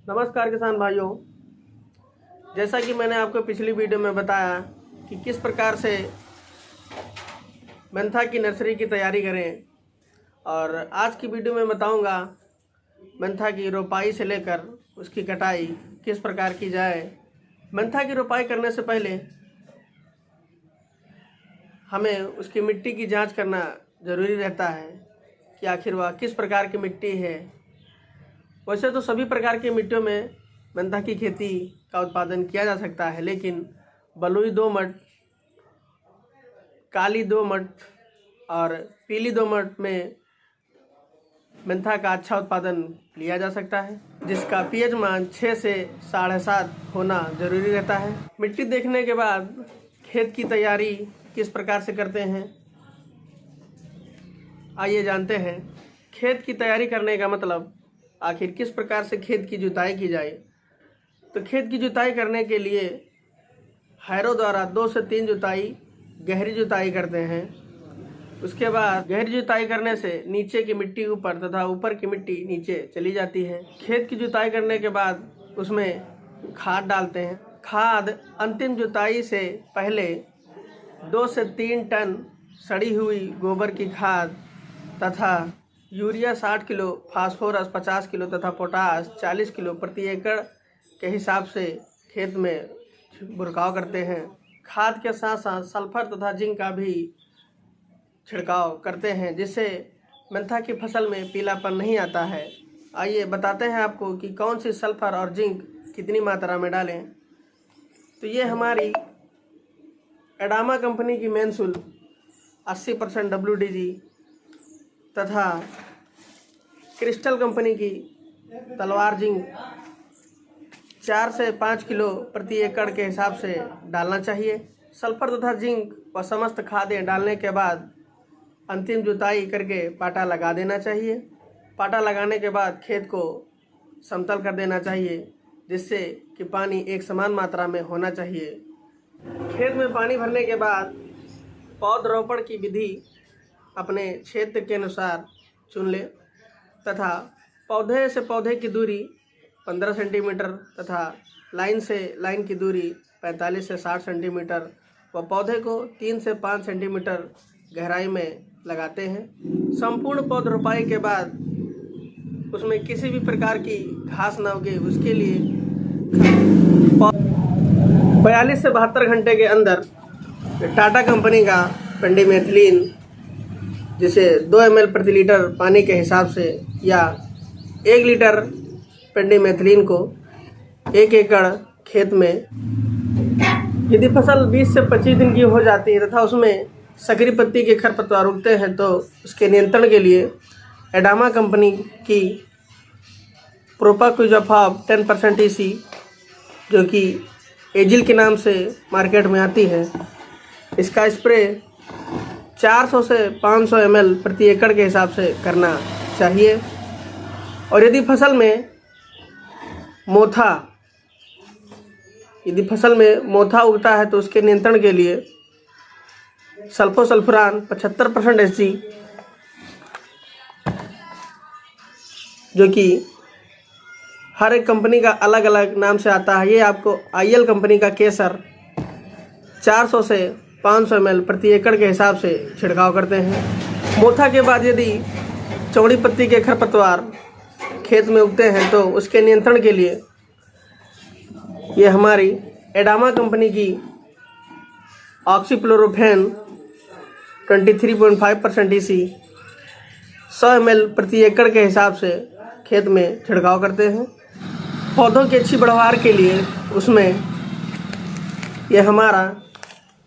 नमस्कार किसान भाइयों। जैसा कि मैंने आपको पिछली वीडियो में बताया कि किस प्रकार से मेंथा की नर्सरी की तैयारी करें, और आज की वीडियो में बताऊंगा मेंथा की रोपाई से लेकर उसकी कटाई किस प्रकार की जाए। मेंथा की रोपाई करने से पहले हमें उसकी मिट्टी की जांच करना ज़रूरी रहता है कि आखिर वह किस प्रकार की मिट्टी है। वैसे तो सभी प्रकार की मिट्टियों में मेंथा की खेती का उत्पादन किया जा सकता है, लेकिन बलुई दोमट, काली दोमट और पीली दोमट में मेंथा का अच्छा उत्पादन लिया जा सकता है, जिसका पीएच मान 6 से 7.5 होना जरूरी रहता है। मिट्टी देखने के बाद खेत की तैयारी किस प्रकार से करते हैं, आइए जानते हैं। खेत की तैयारी करने का मतलब आखिर किस प्रकार से खेत की जुताई की जाए। तो खेत की जुताई करने के लिए हैरो द्वारा 2 से 3 जुताई, गहरी जुताई करते हैं। उसके बाद गहरी जुताई करने से नीचे की मिट्टी ऊपर तथा ऊपर की मिट्टी नीचे चली जाती है। खेत की जुताई करने के बाद उसमें खाद डालते हैं। खाद अंतिम जुताई से पहले 2 से 3 टन सड़ी हुई गोबर की खाद तथा यूरिया 60 किलो, फास्फोरस 50 किलो तथा पोटास 40 किलो प्रति एकड़ के हिसाब से खेत में छिड़काव करते हैं। खाद के साथ साथ सल्फर तथा जिंक का भी छिड़काव करते हैं, जिससे मेंथा की फसल में पीलापन नहीं आता है। आइए बताते हैं आपको कि कौन सी सल्फर और जिंक कितनी मात्रा में डालें। तो ये हमारी एडामा कंपनी की मेन्सुल 80% WDG तथा क्रिस्टल कंपनी की तलवार जिंक 4 से 5 किलो प्रति एकड़ के हिसाब से डालना चाहिए। सल्फर तथा जिंक व समस्त खादें डालने के बाद अंतिम जुताई करके पाटा लगा देना चाहिए। पाटा लगाने के बाद खेत को समतल कर देना चाहिए, जिससे कि पानी एक समान मात्रा में होना चाहिए। खेत में पानी भरने के बाद पौधरोपण की विधि अपने क्षेत्र के अनुसार चुन ले तथा पौधे से पौधे की दूरी 15 सेंटीमीटर तथा लाइन से लाइन की दूरी 45 से 60 सेंटीमीटर व पौधे को 3 से 5 सेंटीमीटर गहराई में लगाते हैं। संपूर्ण पौध रोपाई के बाद उसमें किसी भी प्रकार की घास न उगे, उसके लिए 42 से 72 घंटे के अंदर टाटा कंपनी का पेंडिमेथिलीन, जिसे 2 ml प्रति लीटर पानी के हिसाब से, या 1 लीटर पेंडिमेथिलीन को 1 एकड़ खेत में, यदि फसल 20 से 25 दिन की हो जाती है तथा उसमें सकरी पत्ती के खरपतवार उगते हैं, तो उसके नियंत्रण के लिए एडामा कंपनी की प्रोपाक्विजाफॉब 10% EC, जो कि एजिल के नाम से मार्केट में आती है, इसका स्प्रे 400 से 500 ml प्रति एकड़ के हिसाब से करना चाहिए। और यदि फसल में मोथा उगता है तो उसके नियंत्रण के लिए सल्फोसल्फुरान 75% SG, जो कि हर एक कंपनी का अलग अलग नाम से आता है। ये आपको IL कंपनी का केसर 400 से 500 ml प्रति एकड़ के हिसाब से छिड़काव करते हैं। मोथा के बाद यदि चौड़ी पत्ती के खरपतवार खेत में उगते हैं तो उसके नियंत्रण के लिए ये हमारी एडामा कंपनी की ऑक्सीक्लोरोफेन 23.5% EC 100 ml प्रति एकड़ के हिसाब से खेत में छिड़काव करते हैं। पौधों की अच्छी बढ़वार के लिए उसमें यह हमारा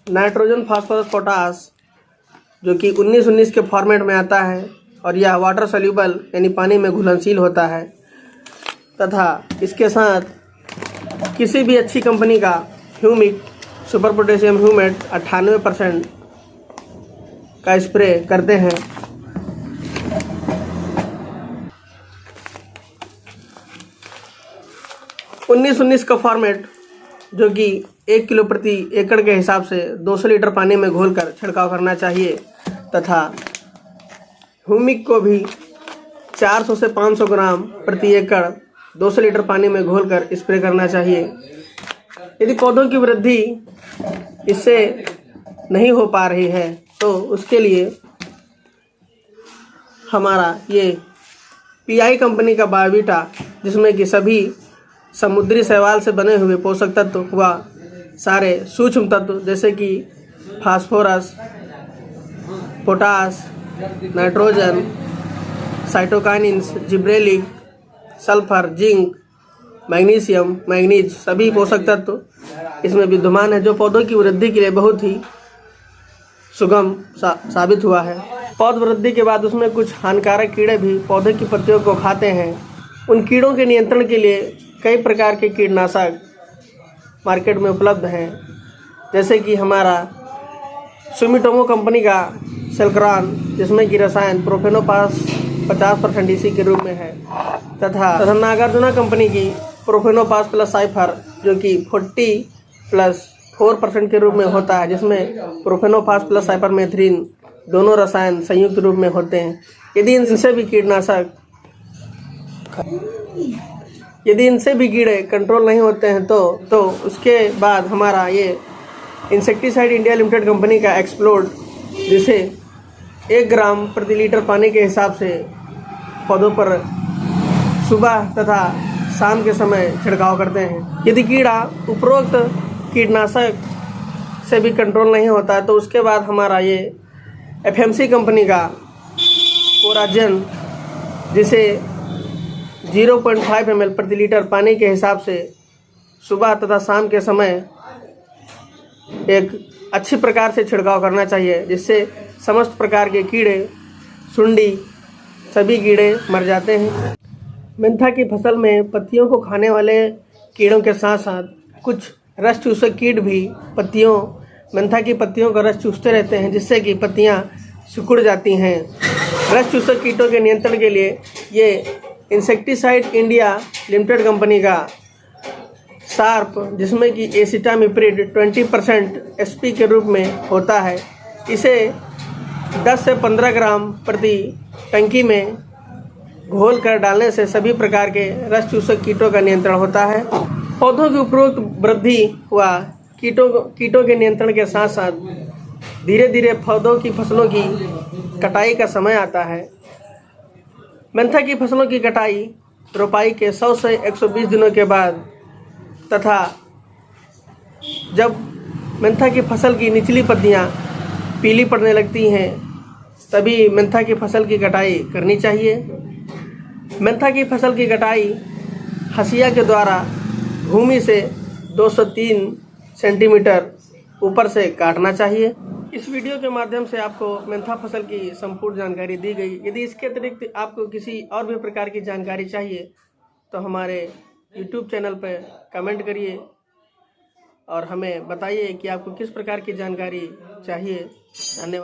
नाइट्रोजन, फास्फोरस, पोटास, जो कि 19-19 के फॉर्मेट में आता है, और यह वाटर सोल्यूबल यानी पानी में घुलनशील होता है, तथा इसके साथ किसी भी अच्छी कंपनी का ह्यूमिक सुपर पोटेशियम ह्यूमेट 98% का स्प्रे करते हैं। उन्नीस 19 का फॉर्मेट, जो कि 1 किलो प्रति एकड़ के हिसाब से 200 लीटर पानी में घोलकर छिड़काव करना चाहिए, तथा ह्यूमिक को भी 400 से 500 ग्राम प्रति एकड़ 200 लीटर पानी में घोलकर स्प्रे करना चाहिए। यदि पौधों की वृद्धि इससे नहीं हो पा रही है तो उसके लिए हमारा ये पीआई कंपनी का बायोवीटा, जिसमें कि सभी समुद्री शैवाल से बने हुए पोषक तत्व व सारे सूक्ष्म तत्व जैसे कि phosphorus, potash, nitrogen, cytokinins, gibberellic, sulphur, zinc, magnesium, manganese सभी पोषक तत्व इसमें विद्यमान है, जो पौधों की वृद्धि के लिए बहुत ही सुगम साबित हुआ है। पौध वृद्धि के बाद उसमें कुछ हानिकारक कीड़े भी पौधे की पत्तियों को खाते हैं। उन कीड़ों के नियंत्रण के लिए कई प्रकार के कीटनाशक मार्केट में उपलब्ध हैं, जैसे कि हमारा सुमिटोमो कंपनी का सेल्क्रॉन, जिसमें कि रसायन प्रोफेनोपास 50% इसी के रूप में है, तथा नागार्जुना कंपनी की प्रोफेनोपास प्लस साइफर, जो कि 40+4% के रूप में होता है, जिसमें प्रोफेनोपास प्लस साइपरमेथ्रिन दोनों रसायन संयुक्त रूप में होते हैं। यदि इनसे भी कीड़े कंट्रोल नहीं होते हैं तो उसके बाद हमारा ये इंसेक्टिसाइड इंडिया लिमिटेड कंपनी का एक्सप्लोड, जिसे 1 ग्राम प्रति लीटर पानी के हिसाब से पौधों पर सुबह तथा शाम के समय छिड़काव करते हैं। यदि कीड़ा उपरोक्त कीटनाशक से भी कंट्रोल नहीं होता है तो उसके बाद हमारा ये एफएमसी कंपनी का कोराजन, जिसे 0.5 ml प्रति लीटर पानी के हिसाब से सुबह तथा शाम के समय एक अच्छी प्रकार से छिड़काव करना चाहिए, जिससे समस्त प्रकार के कीड़े, सुंडी सभी कीड़े मर जाते हैं। मेंथा की फसल में पत्तियों को खाने वाले कीड़ों के साथ साथ कुछ रस चूसक कीट भी मेंथा की पत्तियों का रस चूसते रहते हैं, जिससे कि पत्तियां सिकुड़ जाती हैं। रस चूसक कीटों के नियंत्रण के लिए ये इंसेक्टिसाइड इंडिया लिमिटेड कंपनी का शार्प, जिसमें कि एसिटामिप्रिड 20% एसपी के रूप में होता है, इसे 10 से 15 ग्राम प्रति टंकी में घोल कर डालने से सभी प्रकार के रस चूसक कीटों का नियंत्रण होता है। पौधों की उपरोक्त वृद्धि व कीटों के नियंत्रण के साथ साथ धीरे धीरे पौधों की फसलों की कटाई का समय आता है। मेंथा की फसलों की कटाई रोपाई के 100 से 120 दिनों के बाद तथा जब मेंथा की फसल की निचली पत्तियां पीली पड़ने लगती हैं तभी मेंथा की फसल की कटाई करनी चाहिए। मेंथा की फसल की कटाई हसिया के द्वारा भूमि से 203 सेंटीमीटर ऊपर से काटना चाहिए। इस वीडियो के माध्यम से आपको मेंथा फसल की संपूर्ण जानकारी दी गई। यदि इसके अतिरिक्त आपको किसी और भी प्रकार की जानकारी चाहिए तो हमारे YouTube चैनल पर कमेंट करिए और हमें बताइए कि आपको किस प्रकार की जानकारी चाहिए। धन्यवाद।